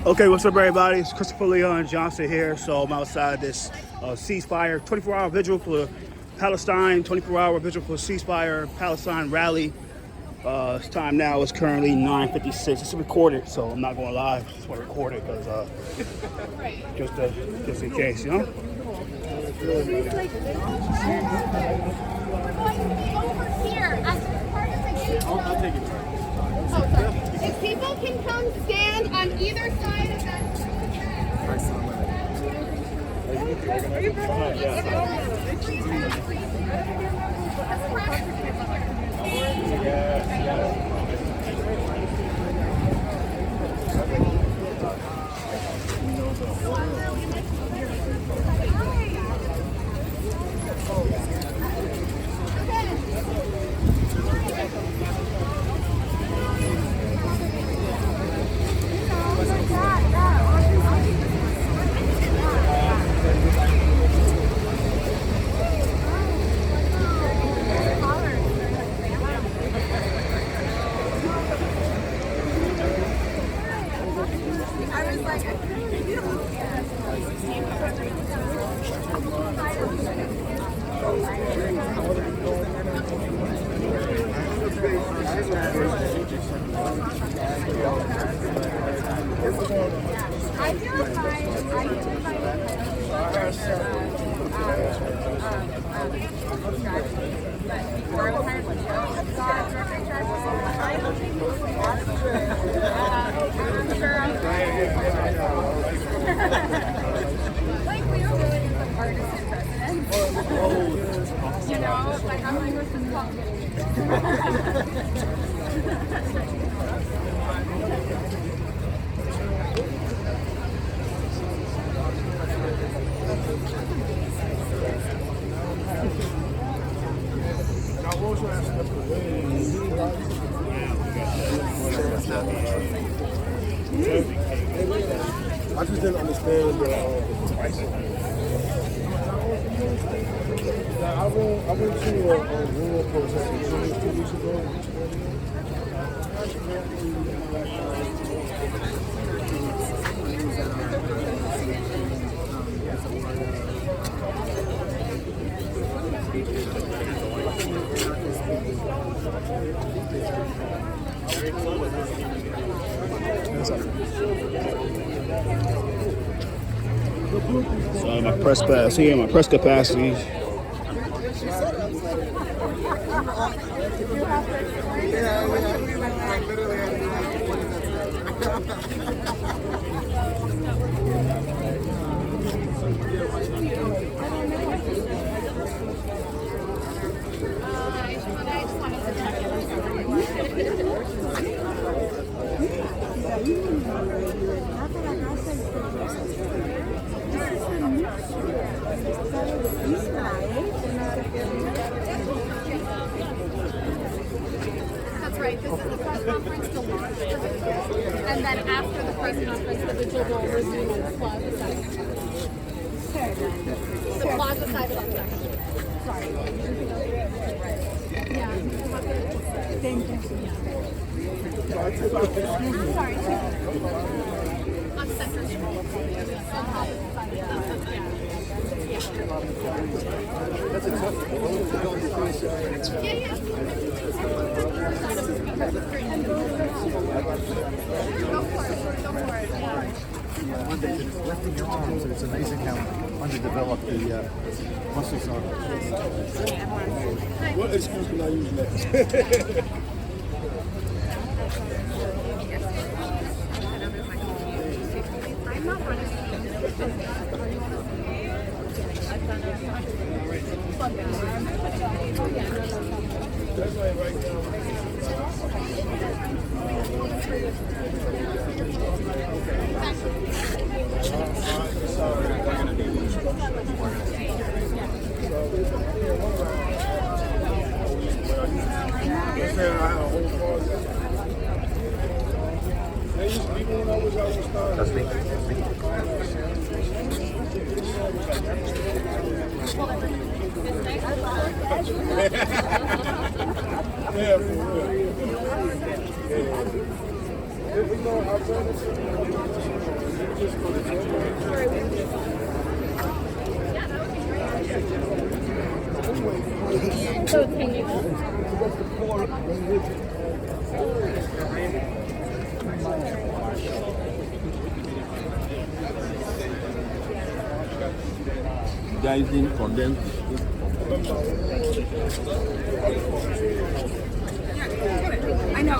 Okay, what's up, everybody? It's Christopher Leon Johnson here. So I'm outside this ceasefire, 24-hour vigil for Palestine, 24-hour vigil for ceasefire, Palestine rally. This time now is currently 9:56. It's recorded, so I'm not going live. I just want to record it because just in case, you know. We're going to be over here as part of the gate. I'll take it. If people can come stand on either side of that. I just didn't understand the pricing. I went to a rural protest in 2 weeks ago. So my press pass here, my press capacity. That's right. This is the press conference to launch the vigil. And then after the press conference, the vigil will resume on the plaza side. The plaza side of the section. Sorry. Yeah. Thank you. Sorry. On Center Street. Lifting your arms, it's amazing how underdeveloped the muscles are. What excuse can I use next? I'm not running. That's me. Yeah, for real. Yeah. Guys didn't condemn I know.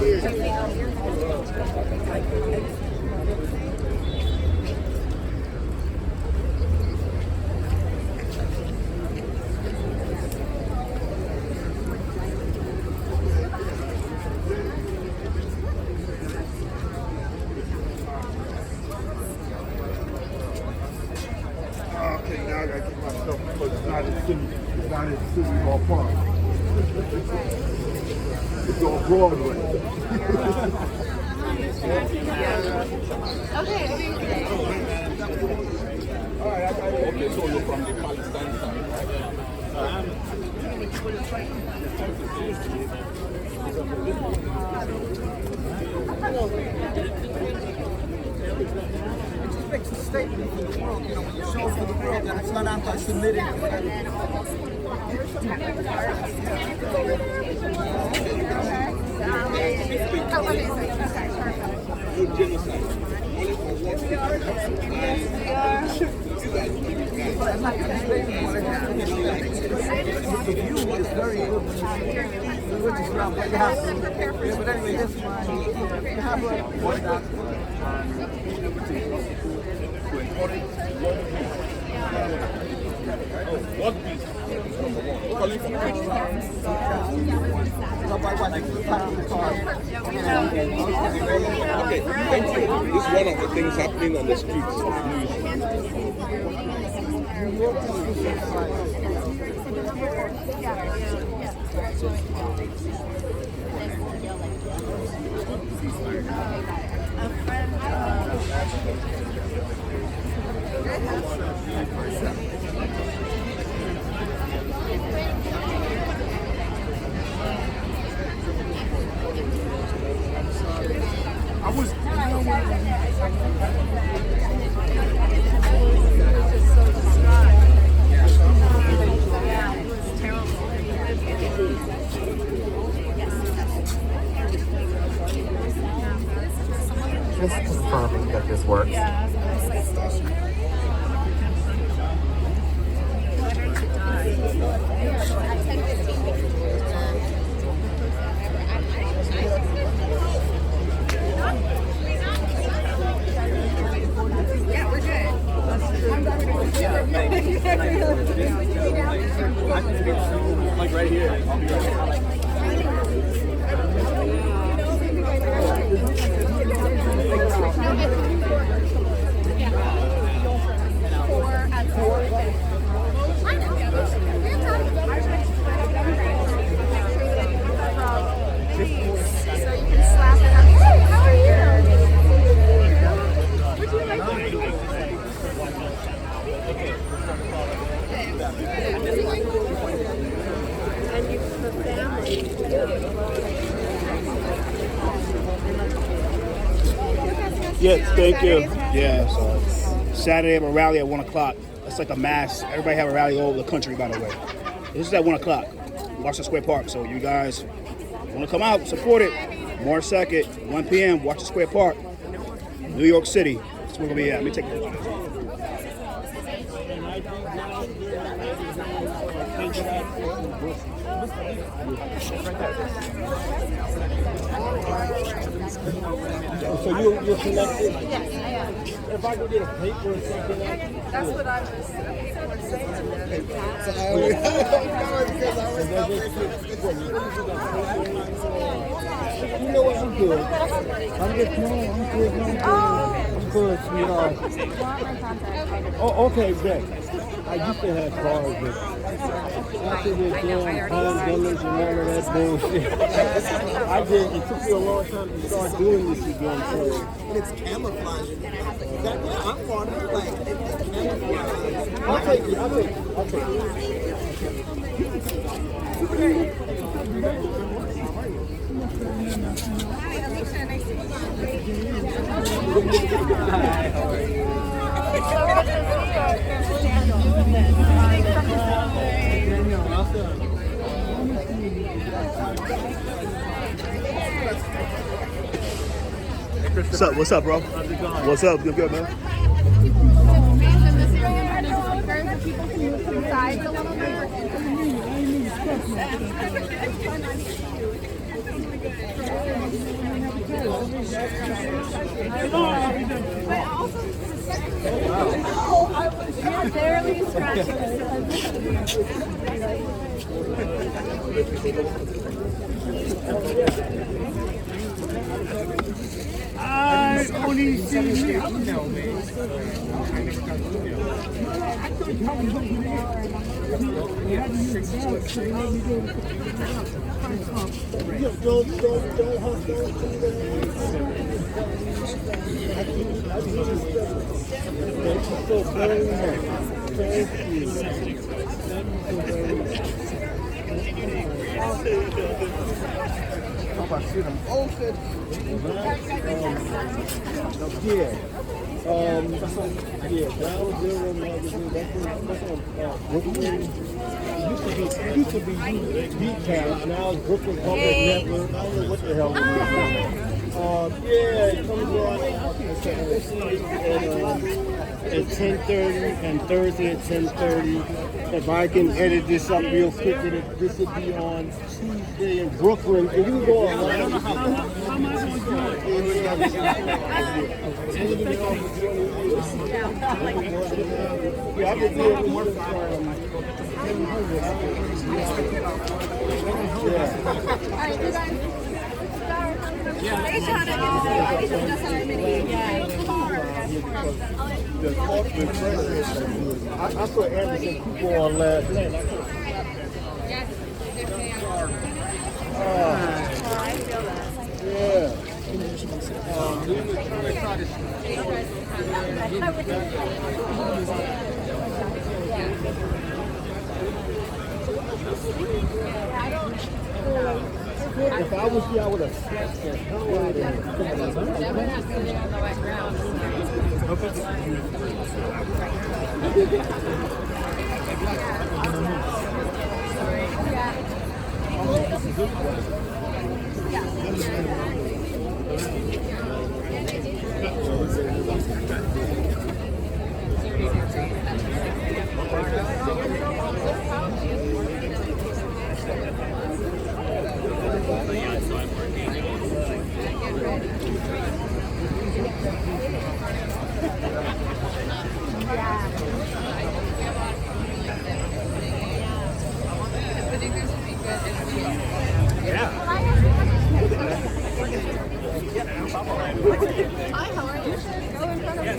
Okay, now I gotta get myself because it's not as city, it's not as city hall park. It's on Broadway. Okay, so you're from the Palestine side, It just makes a statement for the world, you know, when you show for the world that it's not anti-Semitic. The view is very good. Religious route, but you have to. Yeah, but anyway, this one, you have one doctor. What is calling for Okay, thank you. This is one of the things happening on the streets of New York. I was. Just confirming that this works. Like right here. I'll be right Yes, thank you. Yeah, so Saturday I have a rally at 1 o'clock. It's like a mass. Everybody have a rally all over the country, by the way. This is at 1 o'clock, Washington Square Park. So you guys want to come out, support it. March 2nd, 1 p.m., Washington Square Park, New York City. That's where we're going to be at. Let me take a picture. So you're selected? Yes, I am. If I could get a paper or something like that. That's what I was saying. You know what? I'm good. I'm just no, I'm good. No, I'm good, sweetheart. Oh, okay, great. I used to have cars, but after they're doing pandemics and all of that bullshit, I did. It took me a long time to start doing this again. So It's camouflage. I'm part of it. Like, it's camouflage. I'll take it. What's up? What's up, bro? What's up? Good, good, man. Space in this area kind of just weaker, so people can move to the sides a little bit. Yeah, barely scratching. I only see you. Yeah, Down Zero magazine. That's on Brooklyn. It used to be B-Town. Now it's Brooklyn Public Network. I don't know what the hell it is. Yeah, it comes on at 10:30 and Thursday at 10:30. If I can edit this up real quick, this will be on Tuesday in Brooklyn. And you can go online. I don't know how much is yeah, I've been doing more from 1000. I saw Anderson people on last night. I feel that. Yeah. If I was here, I would have snatched that hell out of Hi, how are you? Go in front of me.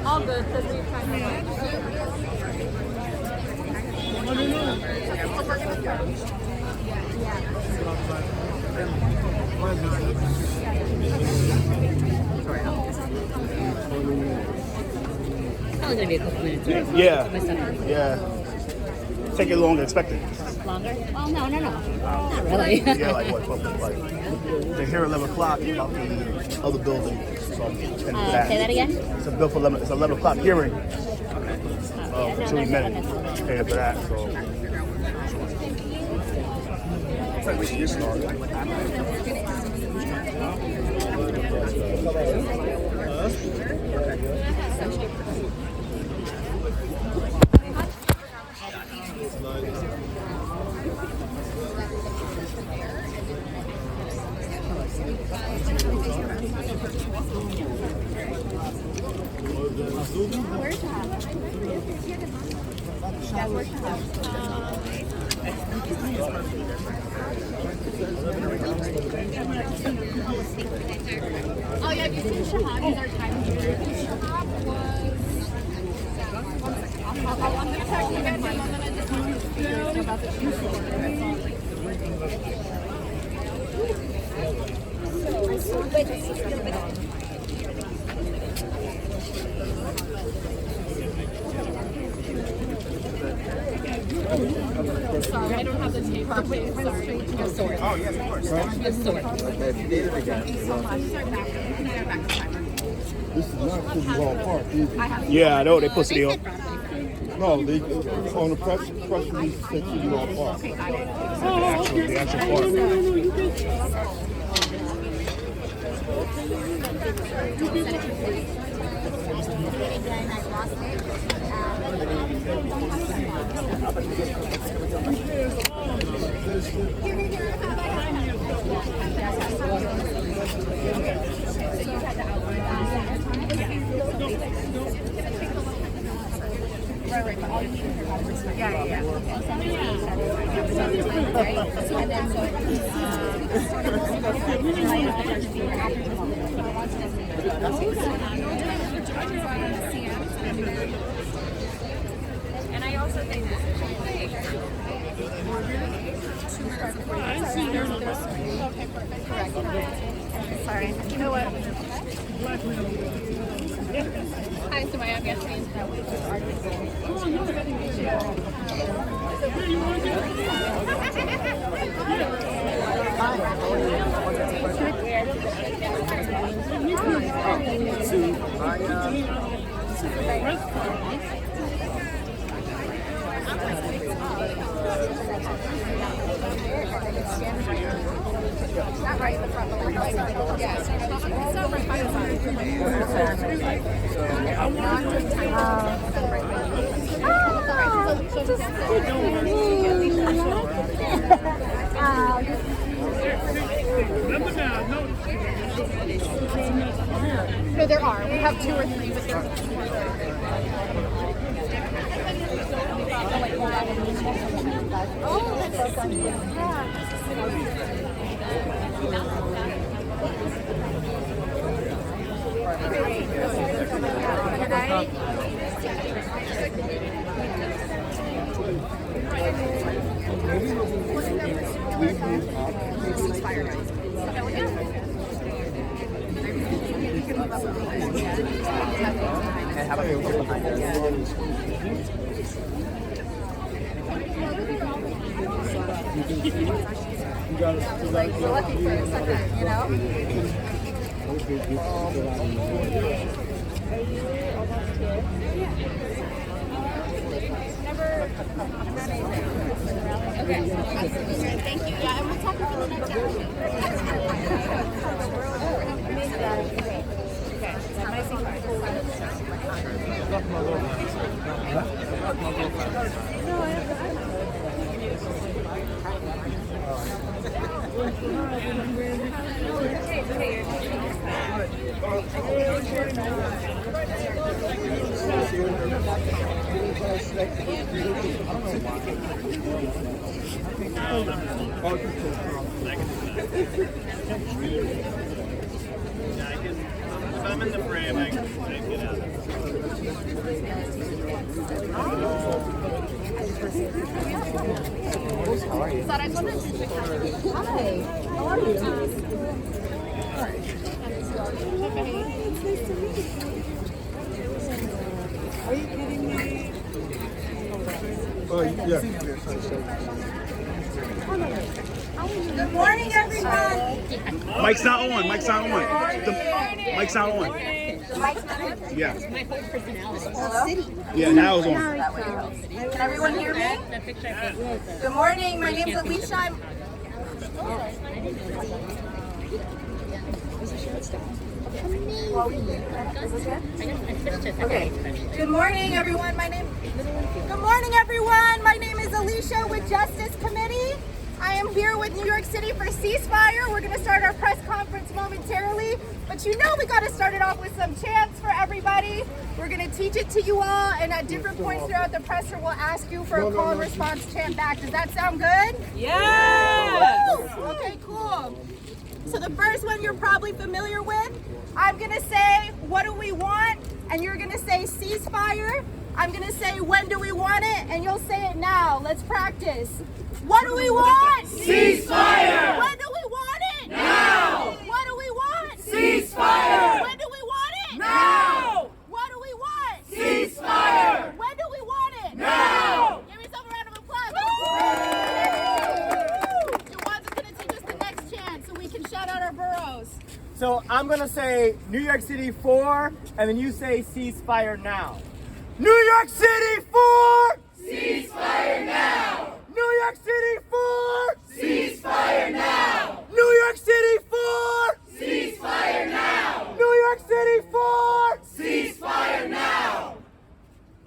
All good, because we've tried Probably gonna be a couple minutes, right? Yeah. My son. Yeah. Take it longer than expected. Longer? Oh, no. Not really. Yeah, like what? 12, like they're here at 11 o'clock about the other building. So I'm heading to that. Say that again? It's a bill for 11. It's 11 o'clock hearing. Yeah, no, 2 that's minutes. fine. Headed for that. So. Looks like we should get started. Oh yeah, have you seen Shahadi's our time here? Shahad was... I'm going to text you guys him, and then I just want to speak about the Sorry, I don't have the tape. Sorry. Oh yes, of course. Okay, if you need it again. This is not City Hall Park, is it? Yeah, I know they posted it on. No, they on the press release it said City Hall Park. The actual park. And I also think this is okay, perfect. Correct. Sorry. You know what? Hi, so my yes, not right in the front, but right. Yeah, it's not right by the No, there are. We have 2 or 3, but there are. Oh, that's so funny. And how about you behind us? Like, you're lucky for a second, you know? Okay. Thank you. Yeah, and we'll talk about the next If I'm in the frame, I can get out. How are you? Thought I wanted to. Hi. How are you? Are you kidding me? Yeah. Good morning, everyone. Mike's not on. Mike's not on. Mike's not on. Yeah. My whole personality. Yeah, now it's on. Can everyone hear me? That picture I posted. Good morning. My name's Alicia. Okay. Good morning, everyone. Good morning, everyone. My name is Alicia with Justice Committee. I am here with New York City for ceasefire. We're going to start our press conference momentarily, but you know we got to start it off with some chants for everybody. We're going to teach it to you all, and at different points throughout the presser, we'll ask you for a call and response chant back. Does that sound good? Yeah! Okay, cool. So the first one you're probably familiar with. I'm going to say, what do we want? And you're going to say ceasefire. I'm going to say, when do we want it? And you'll say it now. Let's practice. What do we want? Ceasefire! When do we want it? Now! What do we want? Ceasefire! When do we want it? Now! What do we want? Ceasefire! When do we want it? Now! Give yourself a round of applause. Jawan's going to teach us the next chant so we can shout out our boroughs. So I'm gonna say New York City 4, and then you say ceasefire now. New York City for Ceasefire now! New York City for Ceasefire now! New York City for Ceasefire now! New York City for Ceasefire now!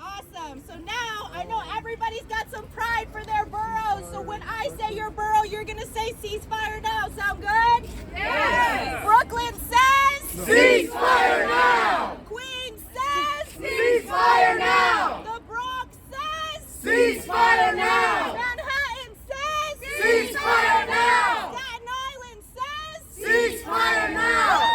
Awesome. So now I know everybody's got some pride for their boroughs. So when I say your borough, you're going to say ceasefire now. Sound good? Yes! Brooklyn says Ceasefire now! Queens says Ceasefire now! The Bronx says Ceasefire now! Manhattan says Ceasefire now! Staten Island says Ceasefire now!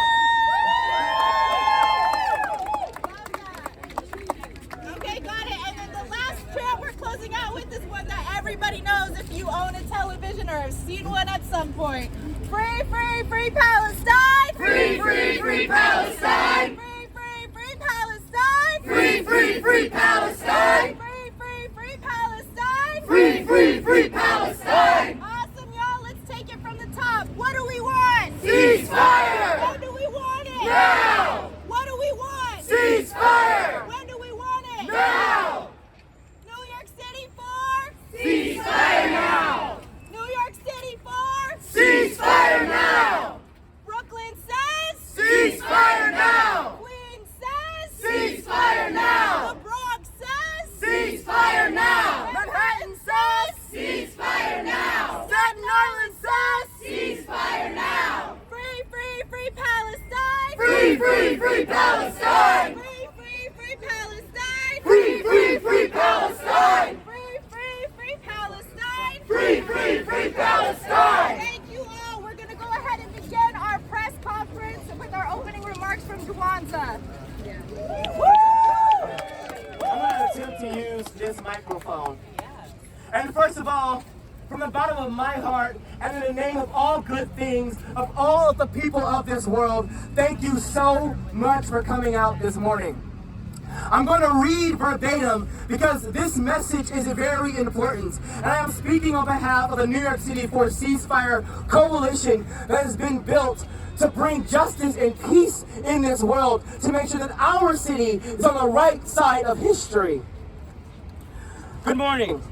Okay, got it. And then the last chant we're closing out with is one that everybody knows if you own a television or have seen one at some point. Free, free, free Palestine! Free, free, free Palestine! Free, free, free Palestine! Free, free, free Palestine! Free, free, free Palestine! Free, free, free Palestine! Awesome, y'all. Let's take it from the top. What do we want? Ceasefire! When do we want it? Now! What do we want? Ceasefire! When do we want it? Now! New York City for? Ceasefire now! New York City for? Ceasefire now! Brooklyn says? Ceasefire now! Queens says? Ceasefire now! The Bronx says? Ceasefire now! Manhattan says? Ceasefire now! Staten Island says? Ceasefire now! Free, free, free Palestine! Free, free, free Palestine! Free, free, free Palestine! Free, free, free Palestine! Free, free, free Palestine! Free, free, free Palestine! Thank you all. We're going to go ahead and begin our press conference with our opening remarks from Juwanza. I'm going to attempt to use this microphone. And first of all, from the bottom of my heart and in the name of all good things, of all of the people of this world, thank you so much for coming out this morning. I'm going to read verbatim because this message is very important. And I am speaking on behalf of the New York City for Ceasefire coalition that has been built to bring justice and peace in this world, to make sure that our city is on the right side of history. Good morning.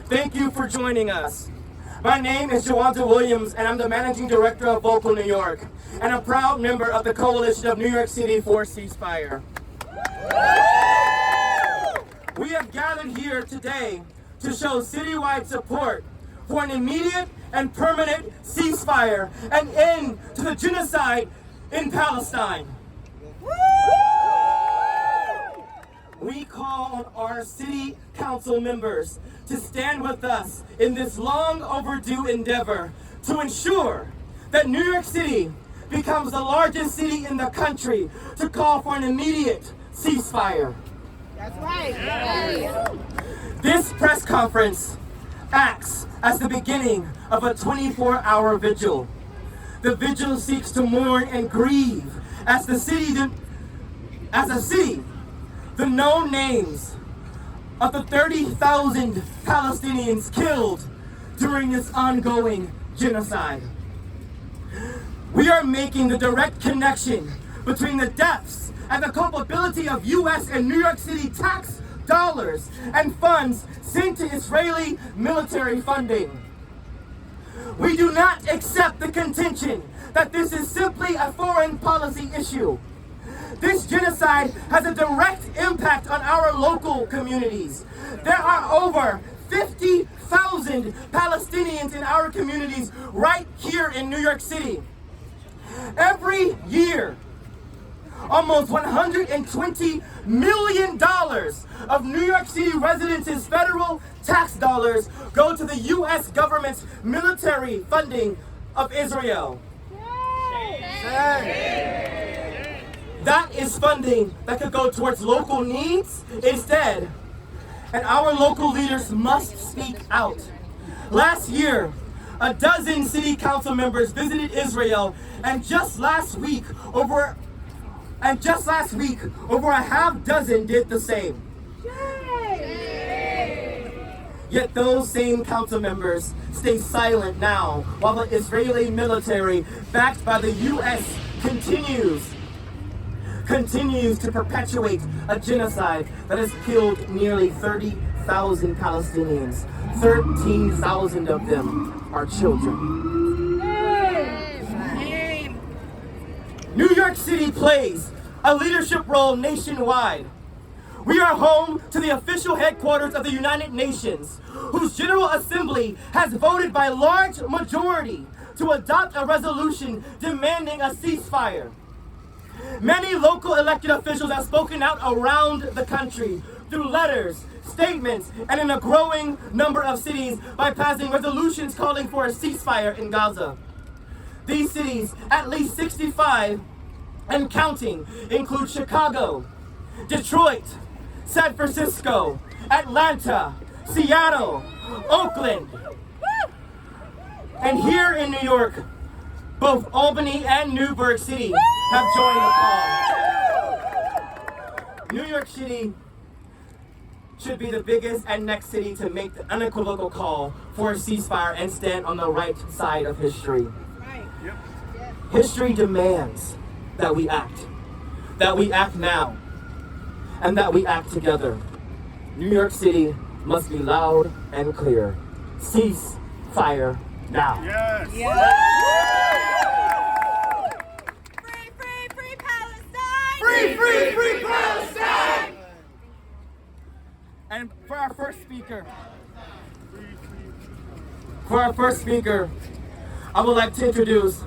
Thank you for joining us. My name is Juwanza Williams, and I'm the Managing Director of Vocal New York, and a proud member of the Coalition of New York City for Ceasefire. We have gathered here today to show citywide support for an immediate and permanent ceasefire and end to the genocide in Palestine. We call on our city council members to stand with us in this long overdue endeavor to ensure that New York City becomes the largest city in the country to call for an immediate ceasefire. That's right. This press conference acts as the beginning of a 24-hour vigil. The vigil seeks to mourn and grieve as a city, the known names of the 30,000 Palestinians killed during this ongoing genocide. We are making the direct connection between the deaths and the culpability of U.S. and New York City tax dollars and funds sent to Israeli military funding. We do not accept the contention that this is simply a foreign policy issue. This genocide has a direct impact on our local communities. There are over 50,000 Palestinians in our communities right here in New York City. Every year, almost $120 million of New York City residents' federal tax dollars go to the U.S. government's military funding of Israel. That is funding that could go towards local needs instead. And our local leaders must speak out. Last year, a dozen city council members visited Israel, and just last week, over a half dozen did the same. Yet those same council members stay silent now, while the Israeli military, backed by the U.S., continues continues to perpetuate a genocide that has killed nearly 30,000 Palestinians. 13,000 of them are children. New York City plays a leadership role nationwide. We are home to the official headquarters of the United Nations, whose General Assembly has voted by large majority to adopt a resolution demanding a ceasefire. Many local elected officials have spoken out around the country through letters, statements, and in a growing number of cities by passing resolutions calling for a ceasefire in Gaza. These cities, at least 65 and counting, include Chicago, Detroit, San Francisco, Atlanta, Seattle, Oakland, and here in New York, both Albany and Newburgh City have joined the call. New York City should be the biggest and next city to make the unequivocal call for a ceasefire and stand on the right side of history. History demands that we act now, and that we act together. New York City must be loud and clear. Cease fire now. Yes. Free, free, free Palestine! Free, free, free Palestine! And for our first speaker, I would like to introduce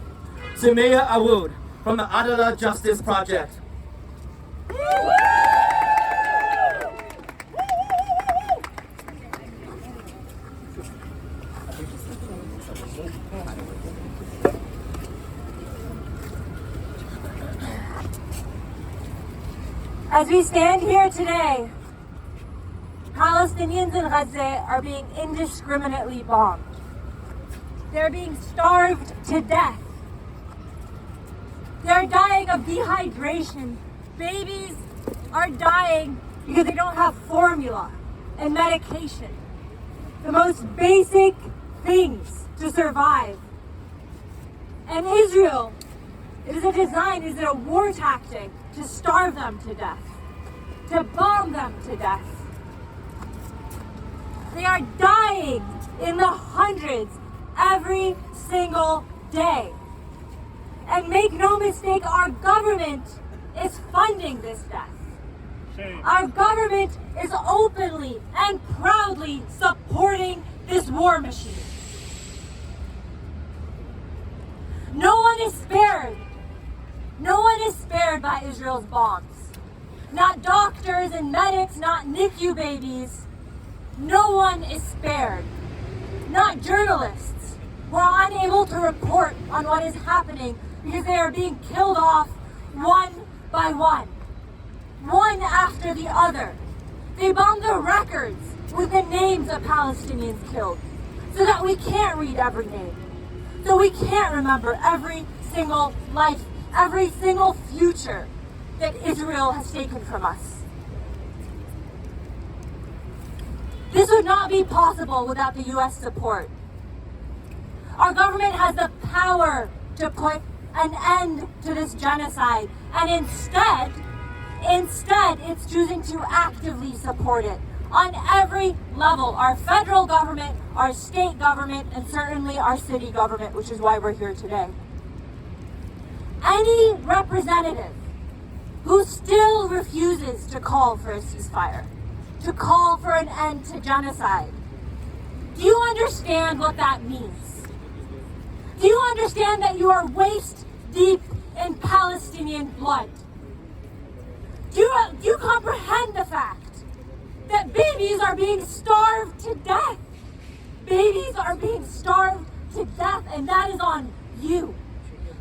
Sumaya Awood from the Adala Justice Project. As we stand here today, Palestinians in Gaza are being indiscriminately bombed. They're being starved to death. They're dying of dehydration. Babies are dying because they don't have formula and medication. The most basic things to survive. And Israel, is it a war tactic to starve them to death, to bomb them to death. They are dying in the hundreds every single day. And make no mistake, our government is funding this death. Our government is openly and proudly supporting this war machine. No one is spared. No one is spared by Israel's bombs. Not doctors and medics, not NICU babies. No one is spared. Not journalists who are unable to report on what is happening because they are being killed off one by one after the other. They bomb the records with the names of Palestinians killed so that we can't read every name, so we can't remember every single life, every single future that Israel has taken from us. This would not be possible without the U.S. support. Our government has the power to put an end to this genocide, and instead it's choosing to actively support it on every level. Our federal government, our state government, and certainly our city government, which is why we're here today. Any representative who still refuses to call for a ceasefire, to call for an end to genocide, do you understand what that means? Do you understand that you are waist deep in Palestinian blood? Do you comprehend the fact that babies are being starved to death? Babies are being starved to death, and that is on you.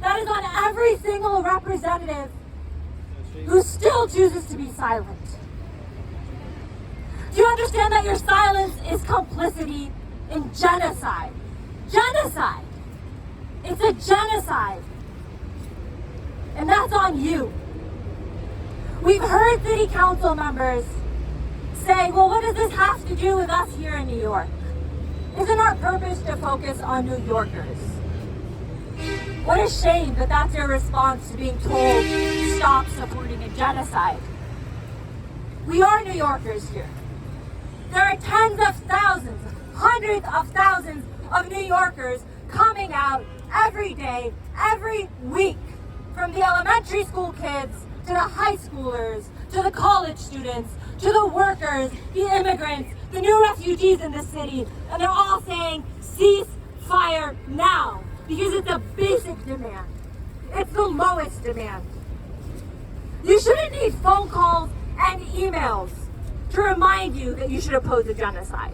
That is on every single representative who still chooses to be silent. Do you understand that your silence is complicity in genocide? Genocide! It's a genocide. And that's on you. We've heard city council members say, well, what does this have to do with us here in New York? Isn't our purpose to focus on New Yorkers? What a shame that that's your response to being told, stop supporting a genocide. We are New Yorkers here. There are tens of thousands, hundreds of thousands of New Yorkers coming out every day, every week, from the elementary school kids to the high schoolers, to the college students, to the workers, the immigrants, the new refugees in the city, and they're all saying, cease fire now, because it's a basic demand. It's the lowest demand. You shouldn't need phone calls and emails to remind you that you should oppose a genocide.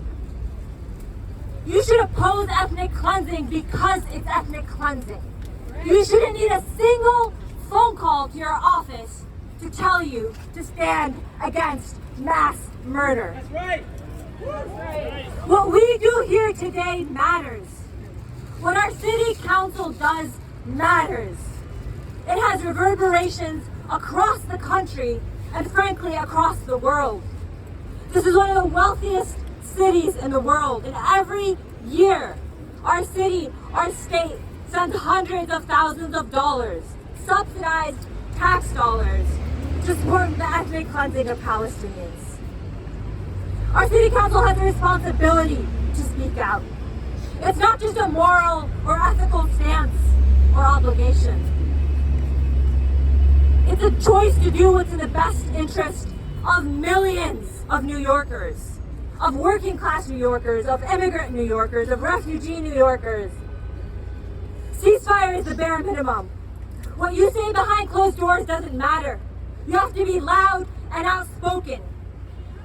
You should oppose ethnic cleansing because it's ethnic cleansing. You shouldn't need a single phone call to your office to tell you to stand against mass murder. That's right. What we do here today matters. What our city council does matters. It has reverberations across the country and frankly across the world. This is one of the wealthiest cities in the world, and every year our city, our state sends hundreds of thousands of dollars, subsidized tax dollars, to support the ethnic cleansing of Palestinians. Our city council has a responsibility to speak out. It's not just a moral or ethical stance or obligation. It's a choice to do what's in the best interest of millions of New Yorkers, of working class New Yorkers, of immigrant New Yorkers, of refugee New Yorkers. Ceasefire is the bare minimum. What you say behind closed doors doesn't matter. You have to be loud and outspoken.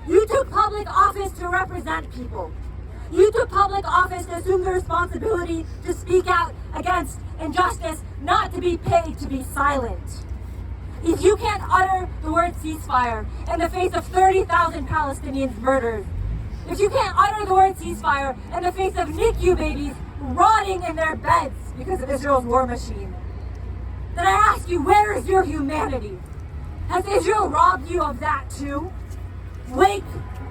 You took public office to represent people. You took public office to assume the responsibility to speak out against injustice, not to be paid to be silent. If you can't utter the word ceasefire in the face of 30,000 Palestinians murdered, if you can't utter the word ceasefire in the face of NICU babies rotting in their beds because of Israel's war machine, then I ask you, where is your humanity? Has Israel robbed you of that too? Wake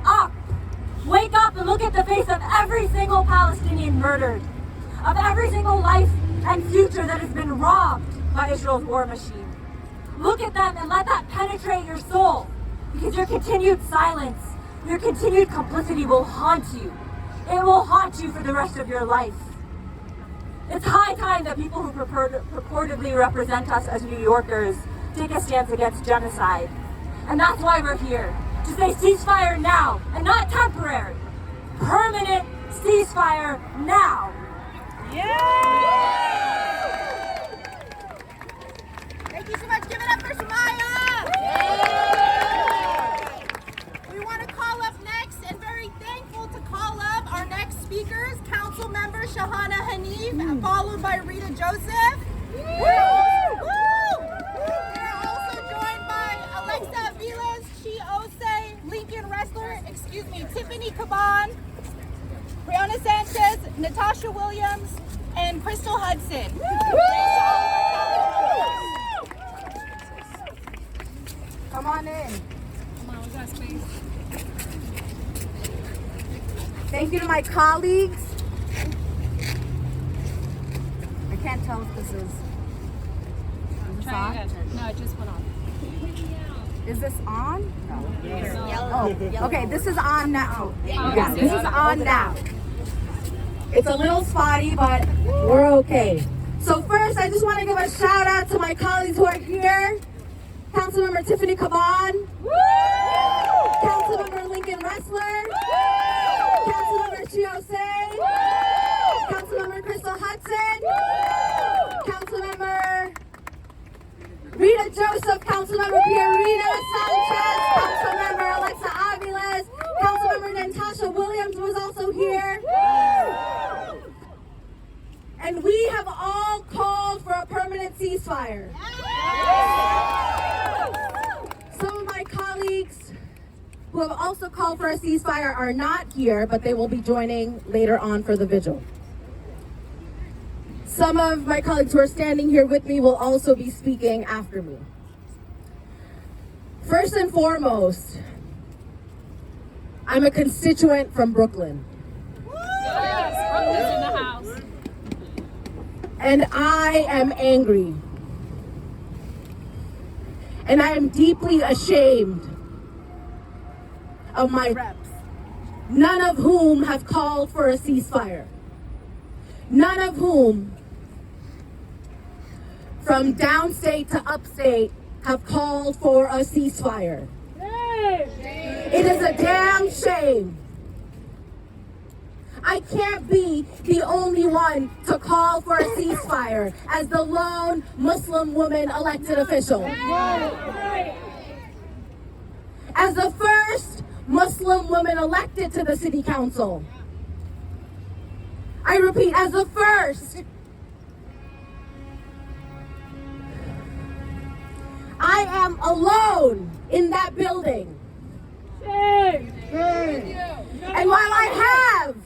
up! Wake up and look at the face of every single Palestinian murdered, of every single life and future that has been robbed by Israel's war machine. Look at them and let that penetrate your soul, because your continued silence, your continued complicity will haunt you. It will haunt you for the rest of your life. It's high time that people who purportedly represent us as New Yorkers take a stance against genocide. And that's why we're here, to say ceasefire now, and not temporary. Permanent ceasefire now. Thank you so much. Give it up for Shemaya. We want to call up next, and very thankful to call up our next speakers, Council Member Shahana Hanif, followed by Rita Joseph. We're also joined by Alexa Aviles, Osse, Lincoln Wrestler, Tiffany Caban, Brianna Sanchez, Natasha Williams, and Crystal Hudson. Come on in. Come on, we got space. Thank you to my colleagues. I can't tell if this is Try again. No, it just went off. Is this on? No. Oh, okay, this is on now. Yeah, this is on now. It's a little spotty, but we're okay. So first, I just want to give a shout out to my colleagues who are here. Councilmember Tiffany Caban. Councilmember Lincoln Wrestler. Councilmember Osse. Councilmember Crystal Hudson. Councilmember Rita Joseph, Councilmember Rita Sanchez, Councilmember Alexa Aviles, Councilmember Natasha Williams was also here. And we have all called for a permanent ceasefire. Some of my colleagues who have also called for a ceasefire are not here, but they will be joining later on for the vigil. Some of my colleagues who are standing here with me will also be speaking after me. First and foremost, I'm a constituent from Brooklyn. Yes, Brooklyn's in the house. And I am angry. And I am deeply ashamed of my reps, none of whom have called for a ceasefire. None of whom, from downstate to upstate, have called for a ceasefire. It is a damn shame. I can't be the only one to call for a ceasefire as the lone Muslim woman elected official. As the first Muslim woman elected to the city council. I repeat, as the first. I am alone in that building. And while I have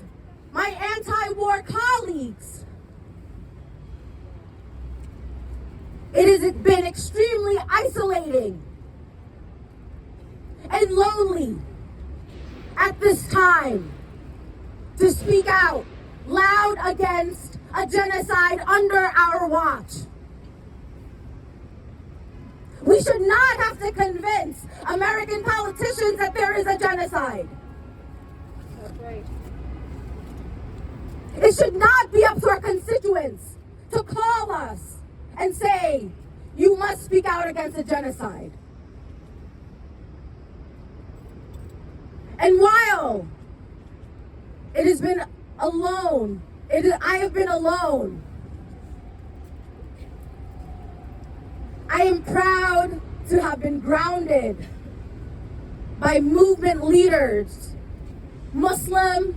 my anti-war colleagues, it has been extremely isolating and lonely at this time to speak out loud against a genocide under our watch. We should not have to convince American politicians that there is a genocide. That's right. It should not be up to our constituents to call us and say, you must speak out against a genocide. And while it has been alone, I have been alone, I am proud to have been grounded by movement leaders, Muslim,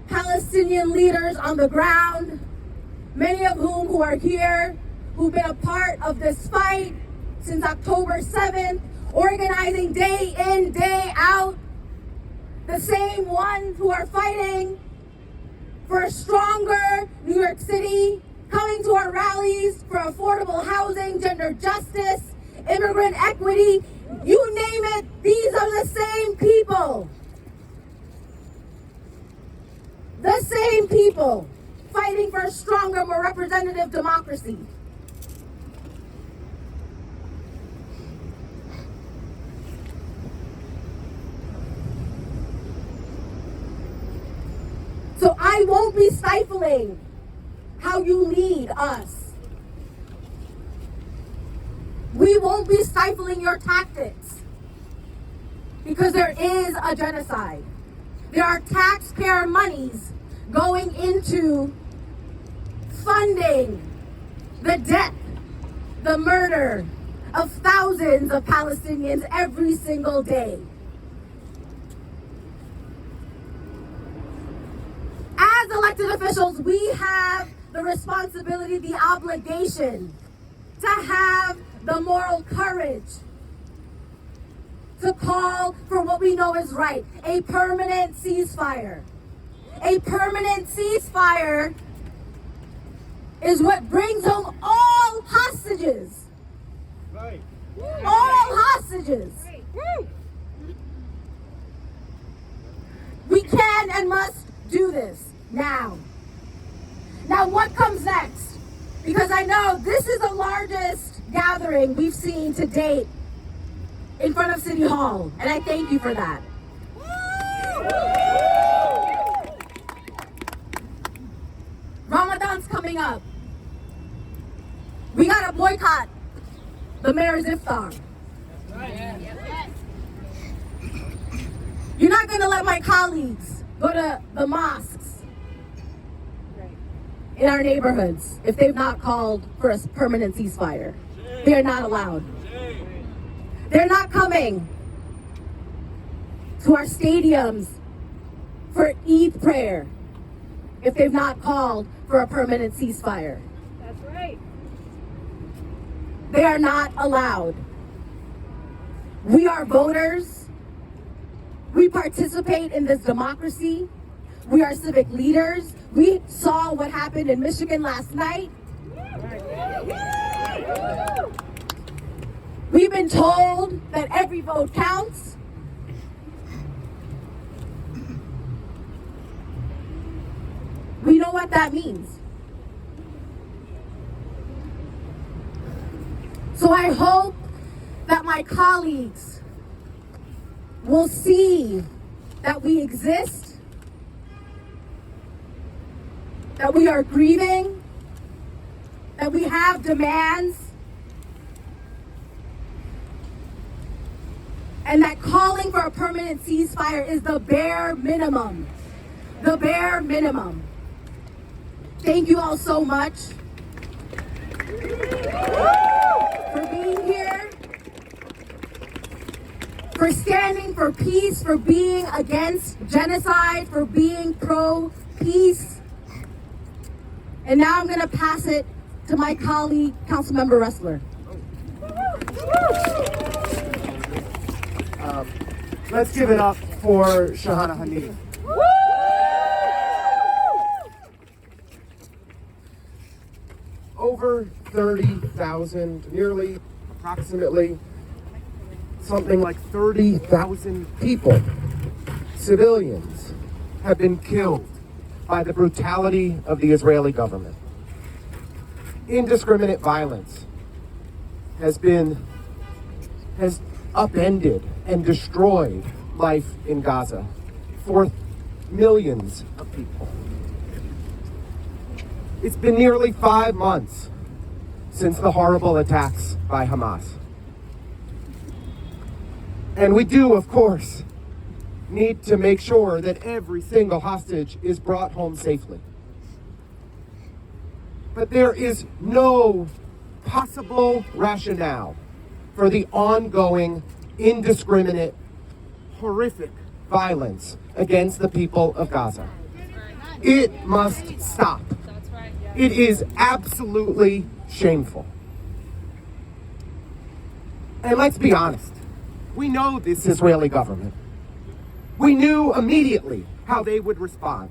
Palestinian leaders on the ground, many of whom who are here, who've been a part of this fight since October 7th, organizing day in, day out, the same ones who are fighting for a stronger New York City, coming to our rallies for affordable housing, gender justice, immigrant equity, you name it, these are the same people. The same people fighting for a stronger, more representative democracy. So I won't be stifling how you lead us. We won't be stifling your tactics because there is a genocide. There are taxpayer monies going into funding the death, the murder of thousands of Palestinians every single day. As elected officials, we have the responsibility, the obligation to have the moral courage to call for what we know is right, a permanent ceasefire. A permanent ceasefire is what brings home all hostages. Right. All hostages. Right. We can and must do this now. Now what comes next? Because I know this is the largest gathering we've seen to date in front of City Hall, and I thank you for that. Ramadan's coming up. We gotta boycott the mayor's iftar. You're not gonna let my colleagues go to the mosques in our neighborhoods if they've not called for a permanent ceasefire. They are not allowed. They're not coming to our stadiums for Eid prayer if they've not called for a permanent ceasefire. That's right. They are not allowed. We are voters. We participate in this democracy. We are civic leaders. We saw what happened in Michigan last night. We've been told that every vote counts. We know what that means. So I hope that my colleagues will see that we exist, that we are grieving, that we have demands, and that calling for a permanent ceasefire is the bare minimum. The bare minimum. Thank you all so much for being here, for standing for peace, for being against genocide, for being pro-peace. And now I'm going to pass it to my colleague, Councilmember Ressler. Let's give it up for Shahana Hanif. Over 30,000, nearly, approximately, something like 30,000 people, civilians, have been killed by the brutality of the Israeli government. Indiscriminate violence has upended and destroyed life in Gaza for millions of people. It's been nearly 5 months since the horrible attacks by Hamas. And we do, of course, need to make sure that every single hostage is brought home safely. But there is no possible rationale for the ongoing, indiscriminate, horrific violence against the people of Gaza. It must stop. It is absolutely shameful. And let's be honest, we know this Israeli government. We knew immediately how they would respond.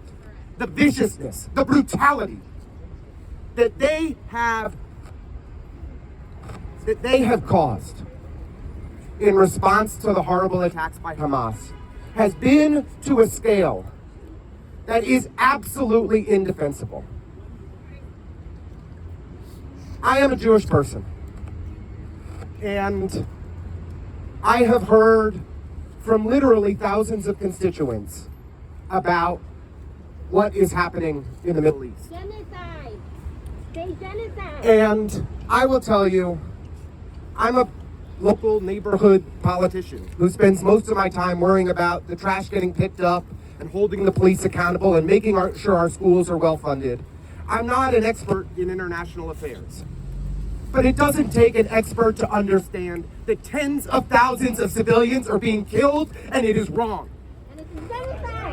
The viciousness, the brutality that they have caused in response to the horrible attacks by Hamas has been to a scale that is absolutely indefensible. I am a Jewish person, and I have heard from literally thousands of constituents about what is happening in the Middle East. Genocide. Say genocide. And I will tell you, I'm a local neighborhood politician who spends most of my time worrying about the trash getting picked up and holding the police accountable and making sure our schools are well funded. I'm not an expert in international affairs. But it doesn't take an expert to understand that tens of thousands of civilians are being killed, and it is wrong.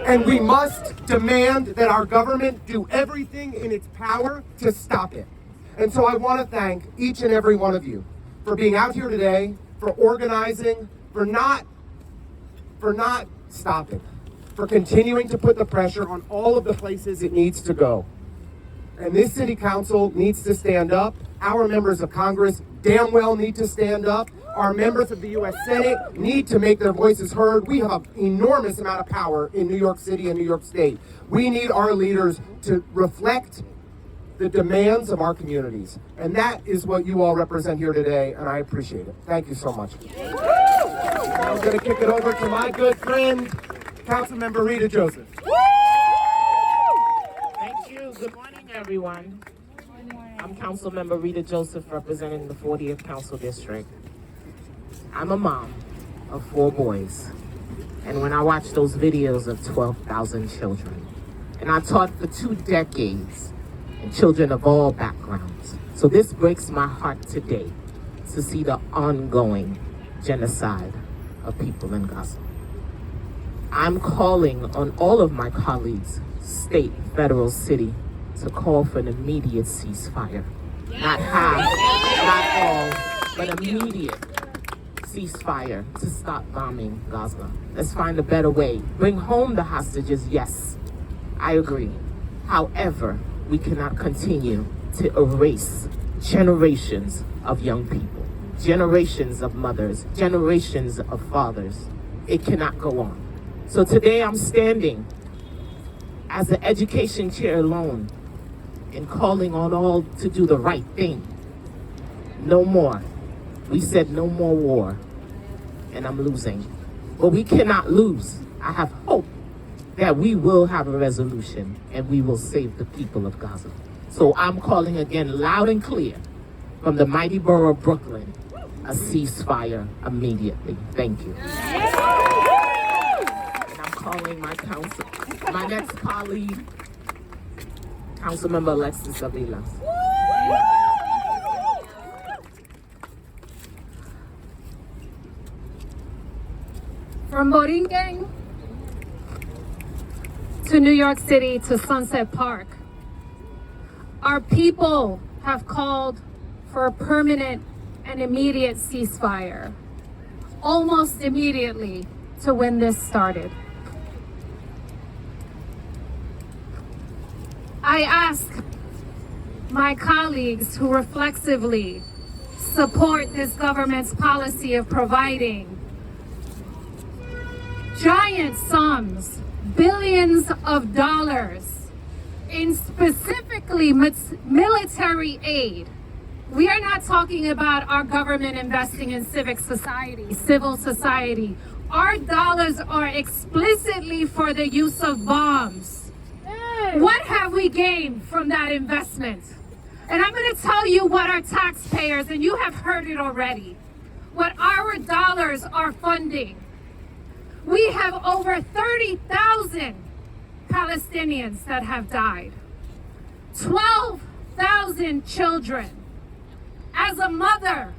And we must demand that our government do everything in its power to stop it. And so I want to thank each and every one of you for being out here today, for organizing, for not stopping, for continuing to put the pressure on all of the places it needs to go. And this city council needs to stand up. Our members of Congress damn well need to stand up. Our members of the U.S. Senate need to make their voices heard. We have an enormous amount of power in New York City and New York State. We need our leaders to reflect the demands of our communities. And that is what you all represent here today, and I appreciate it. Thank you so much. I'm going to kick it over to my good friend, Councilmember Rita Joseph. Thank you. Good morning, everyone. I'm Councilmember Rita Joseph, representing the 40th Council District. I'm a mom of 4 boys, and when I watch those videos of 12,000 children, and I taught for 2 decades, and children of all backgrounds. So this breaks my heart today to see the ongoing genocide of people in Gaza. I'm calling on all of my colleagues, state, federal, city, to call for an immediate ceasefire. Not half, not all, but immediate ceasefire to stop bombing Gaza. Let's find a better way. Bring home the hostages, yes, I agree. However, we cannot continue to erase generations of young people, generations of mothers, generations of fathers. It cannot go on. So today I'm standing as the education chair alone and calling on all to do the right thing. No more We said no more war, and I'm losing. But we cannot lose. I have hope that we will have a resolution and we will save the people of Gaza. So I'm calling again loud and clear from the mighty borough of Brooklyn, a ceasefire immediately. Thank you. And I'm calling my next colleague, Councilmember Alexis Aviles. From Borinquen to New York City to Sunset Park, our people have called for a permanent and immediate ceasefire, almost immediately, to when this started. I ask my colleagues who reflexively support this government's policy of providing giant sums, billions of dollars in specifically military aid. We are not talking about our government investing in civic society, civil society. Our dollars are explicitly for the use of bombs. What have we gained from that investment? And I'm going to tell you what our taxpayers, and you have heard it already, what our dollars are funding. We have over 30,000 Palestinians that have died, 12,000 children. As a mother,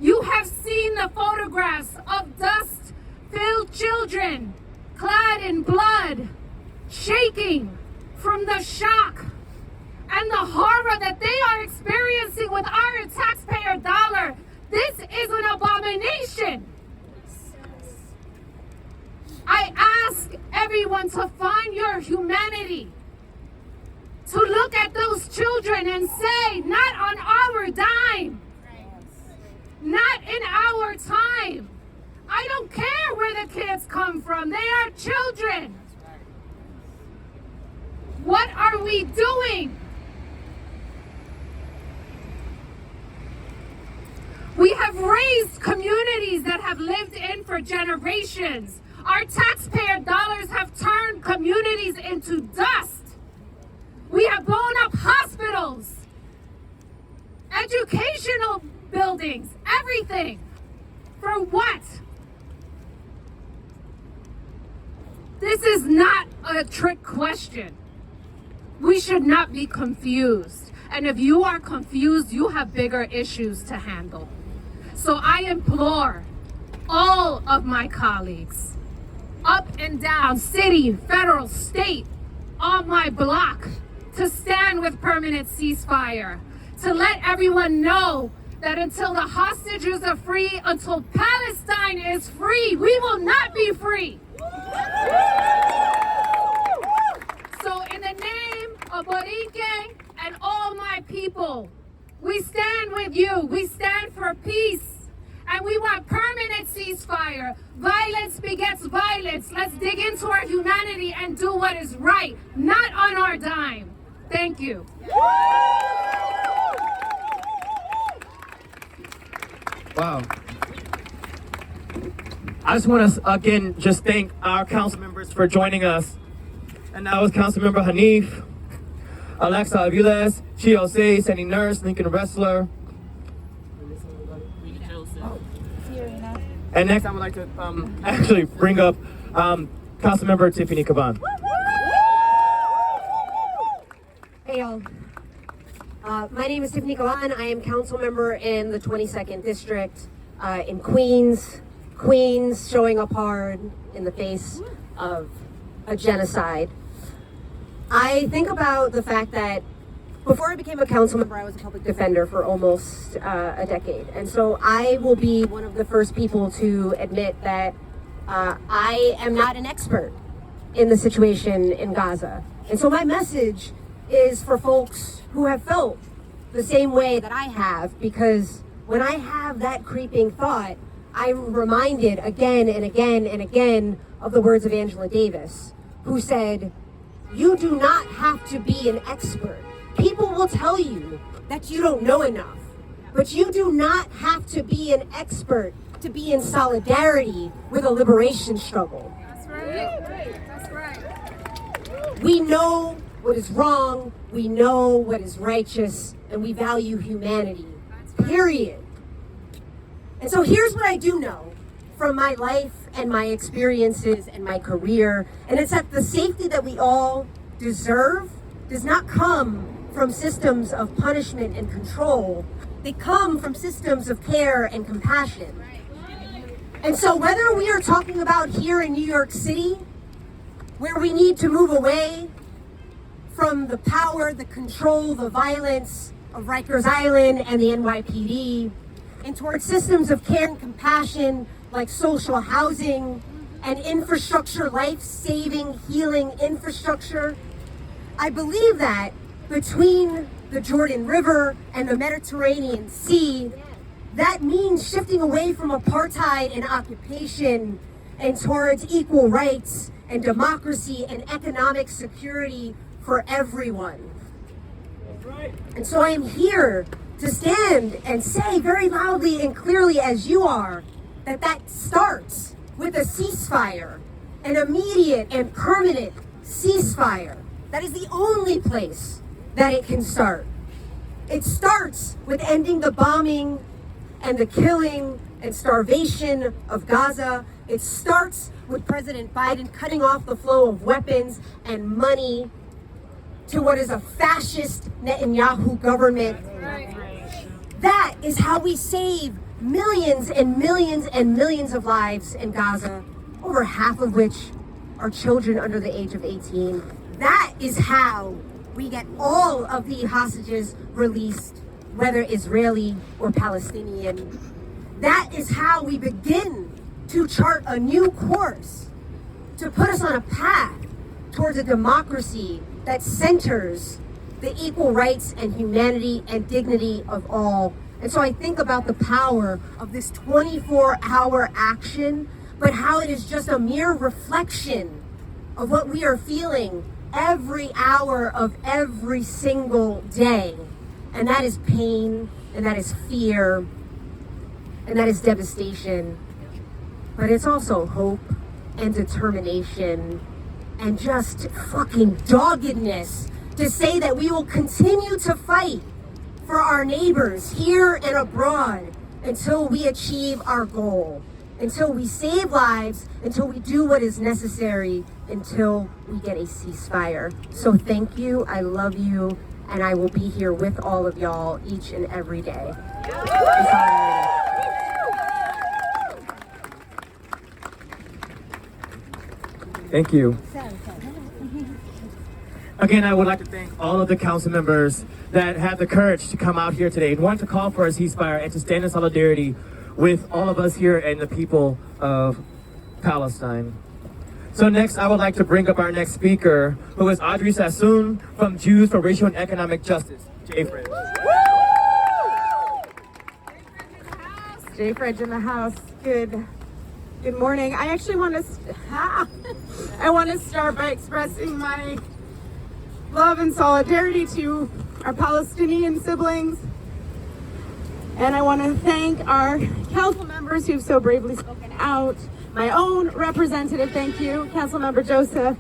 you have seen the photographs of dust-filled children clad in blood, shaking from the shock and the horror that they are experiencing with our taxpayer dollar. This is an abomination. I ask everyone to find your humanity, to look at those children and say, not on our dime, not in our time. I don't care where the kids come from. They are children. What are we doing? We have raised communities that have lived in for generations. Our taxpayer dollars have turned communities into dust. We have blown up hospitals, educational buildings, everything. For what? This is not a trick question. We should not be confused. And if you are confused, you have bigger issues to handle. So I implore all of my colleagues, up and down, city, federal, state, on my block, to stand with permanent ceasefire, to let everyone know that until the hostages are free, until Palestine is free, we will not be free. So in the name of Borinquen and all my people, we stand with you. We stand for peace. And we want permanent ceasefire. Violence begets violence. Let's dig into our humanity and do what is right, not on our dime. Thank you. Wow. I just want to again just thank our council members for joining us. And that was Councilmember Hanif, Alexa Aviles, Osse, Sandy Nurse, Lincoln Wrestler. And next I would like to actually bring up Councilmember Tiffany Caban. Hey y'all. My name is Tiffany Caban. I am council member in the 22nd District in Queens. Queens showing up hard in the face of a genocide. I think about the fact that before I became a council member, I was a public defender for almost a decade. And so I will be one of the first people to admit that I am not an expert in the situation in Gaza. And so my message is for folks who have felt the same way that I have, because when I have that creeping thought, I'm reminded again and again and again of the words of Angela Davis, who said, "You do not have to be an expert. People will tell you that you don't know enough. But you do not have to be an expert to be in solidarity with a liberation struggle. That's right. That's right. We know what is wrong, we know what is righteous, and we value humanity. Period. And so here's what I do know from my life and my experiences and my career, and it's that the safety that we all deserve does not come from systems of punishment and control. They come from systems of care and compassion. And so whether we are talking about here in New York City, where we need to move away from the power, the control, the violence of Rikers Island and the NYPD, and towards systems of care and compassion like social housing and infrastructure, life-saving, healing infrastructure, I believe that between the Jordan River and the Mediterranean Sea, that means shifting away from apartheid and occupation and towards equal rights and democracy and economic security for everyone. And so I am here to stand and say very loudly and clearly as you are, that starts with a ceasefire, an immediate and permanent ceasefire. That is the only place that it can start. It starts with ending the bombing and the killing and starvation of Gaza. It starts with President Biden cutting off the flow of weapons and money to what is a fascist Netanyahu government. That is how we save millions and millions and millions of lives in Gaza, over half of which are children under the age of 18. That is how we get all of the hostages released, whether Israeli or Palestinian. That is how we begin to chart a new course to put us on a path towards a democracy that centers the equal rights and humanity and dignity of all. And so I think about the power of this 24-hour action, but how it is just a mere reflection of what we are feeling every hour of every single day. And that is pain, and that is fear, and that is devastation. But it's also hope and determination and just fucking doggedness to say that we will continue to fight for our neighbors here and abroad until we achieve our goal, until we save lives, until we do what is necessary, until we get a ceasefire. So thank you, I love you, and I will be here with all of y'all each and every day. Thank you. Again, I would like to thank all of the council members that had the courage to come out here today and want to call for a ceasefire and to stand in solidarity with all of us here and the people of Palestine. So next, I would like to bring up our next speaker, who is Audrey Sassoon from Jews for Racial and Economic Justice. Jay Fridge. Jay Fridge in the house. Good morning. I actually want to start by expressing my love and solidarity to our Palestinian siblings. And I want to thank our council members who've so bravely spoken out. My own representative, thank you, Councilmember Joseph,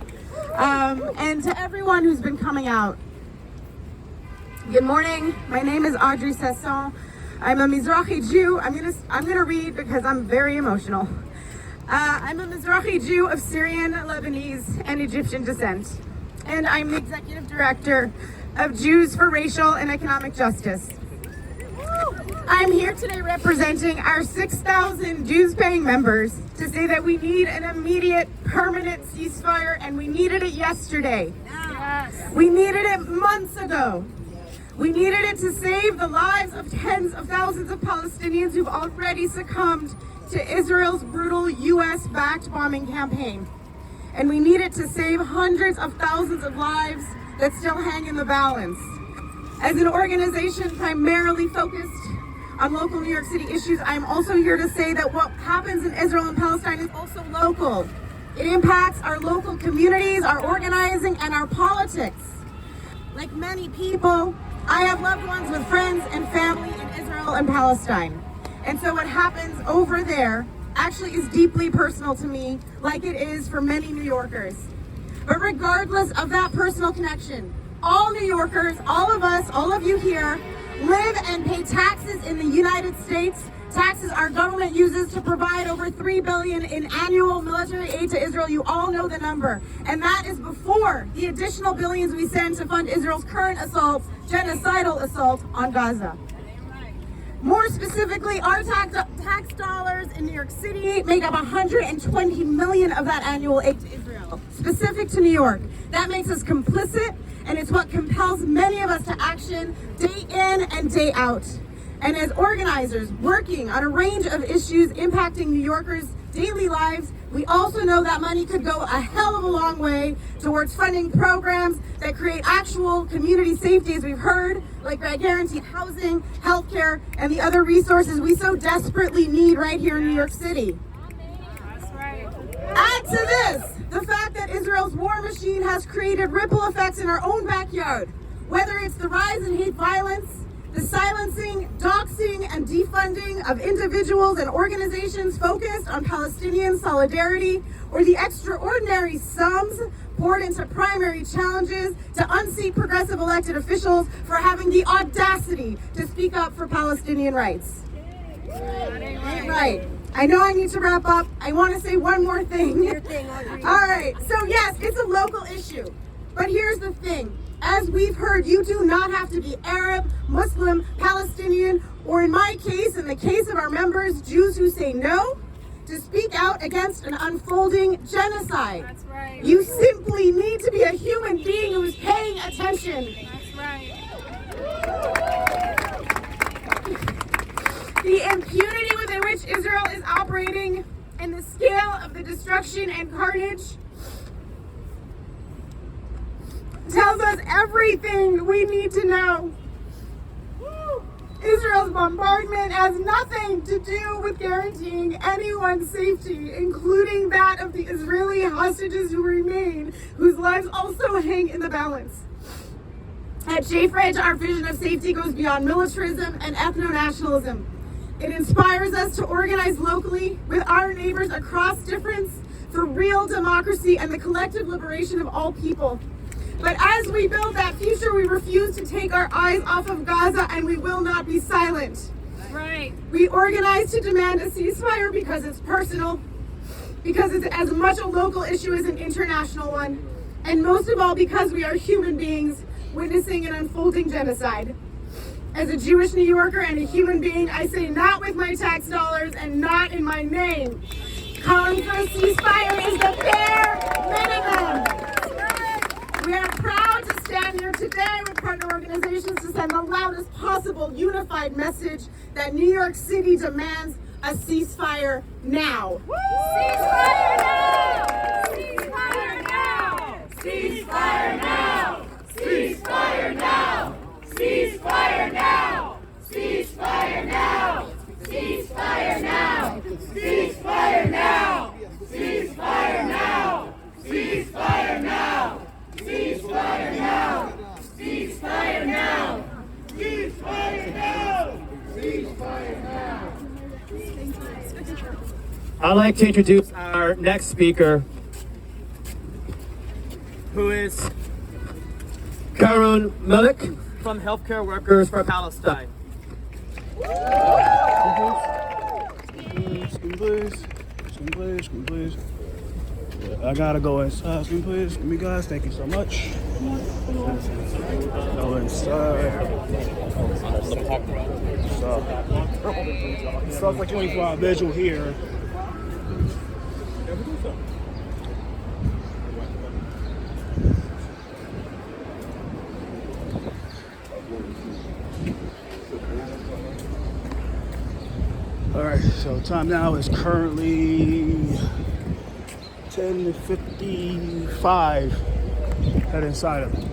and to everyone who's been coming out. Good morning. My name is Audrey Sasson. I'm a Mizrahi Jew. I'm gonna read because I'm very emotional. I'm a Mizrahi Jew of Syrian, Lebanese, and Egyptian descent. And I'm the Executive Director of Jews for Racial and Economic Justice. I'm here today representing our 6,000 dues-paying members to say that we need an immediate, permanent ceasefire, and we needed it yesterday. Yes. We needed it months ago. We needed it to save the lives of tens of thousands of Palestinians who've already succumbed to Israel's brutal US-backed bombing campaign. And we need it to save hundreds of thousands of lives that still hang in the balance. As an organization primarily focused on local New York City issues, I'm also here to say that what happens in Israel and Palestine is also local. It impacts our local communities, our organizing, and our politics. Like many people, I have loved ones with friends and family in Israel and Palestine. And so what happens over there actually is deeply personal to me, like it is for many New Yorkers. But regardless of that personal connection, all New Yorkers, all of us, all of you here, live and pay taxes in the United States, taxes our government uses to provide over $3 billion in annual military aid to Israel. You all know the number. And that is before the additional billions we send to fund Israel's current assault, genocidal assault on Gaza. More specifically, our tax dollars in New York City make up $120 million of that annual aid to Israel, specific to New York. That makes us complicit, and it's what compels many of us to action day in and day out. And as organizers working on a range of issues impacting New Yorkers' daily lives, we also know that money could go a hell of a long way towards funding programs that create actual community safety, as we've heard, like guaranteed housing, healthcare, and the other resources we so desperately need right here in New York City. Add to this the fact that Israel's war machine has created ripple effects in our own backyard, whether it's the rise in hate violence, the silencing, doxing, and defunding of individuals and organizations focused on Palestinian solidarity, or the extraordinary sums poured into primary challenges to unseat progressive elected officials for having the audacity to speak up for Palestinian rights. Right. I know I need to wrap up. I want to say one more thing. All right. So yes, it's a local issue. But here's the thing. As we've heard, you do not have to be Arab, Muslim, Palestinian, or in my case, in the case of our members, Jews who say no, to speak out against an unfolding genocide. That's right. You simply need to be a human being who is paying attention. That's right. The impunity within which Israel is operating and the scale of the destruction and carnage tells us everything we need to know. Israel's bombardment has nothing to do with guaranteeing anyone's safety, including that of the Israeli hostages who remain, whose lives also hang in the balance. At J-Fridge, our vision of safety goes beyond militarism and ethno-nationalism. It inspires us to organize locally with our neighbors across difference for real democracy and the collective liberation of all people. But as we build that future, we refuse to take our eyes off of Gaza, and we will not be silent. Right. We organize to demand a ceasefire because it's personal, because it's as much a local issue as an international one, and most of all because we are human beings witnessing an unfolding genocide. As a Jewish New Yorker and a human being, I say not with my tax dollars and not in my name. Calling for a ceasefire is the bare minimum. We are proud to stand here today with partner organizations to send the loudest possible unified message that New York City demands a ceasefire now. Woo! Ceasefire now! Ceasefire now! Ceasefire now! Ceasefire now! Ceasefire now! Ceasefire now! Ceasefire now! Ceasefire now! Ceasefire now! Ceasefire now! Ceasefire now! Ceasefire now! Ceasefire now! Ceasefire now! I'd like to introduce our next speaker, who is Karun Malik from Healthcare Workers for Palestine. Please. I gotta go inside. Please, me guys. Thank you so much. Go inside. So for 24-hour vigil here. All right, so time now is currently 10:55. Head inside of it.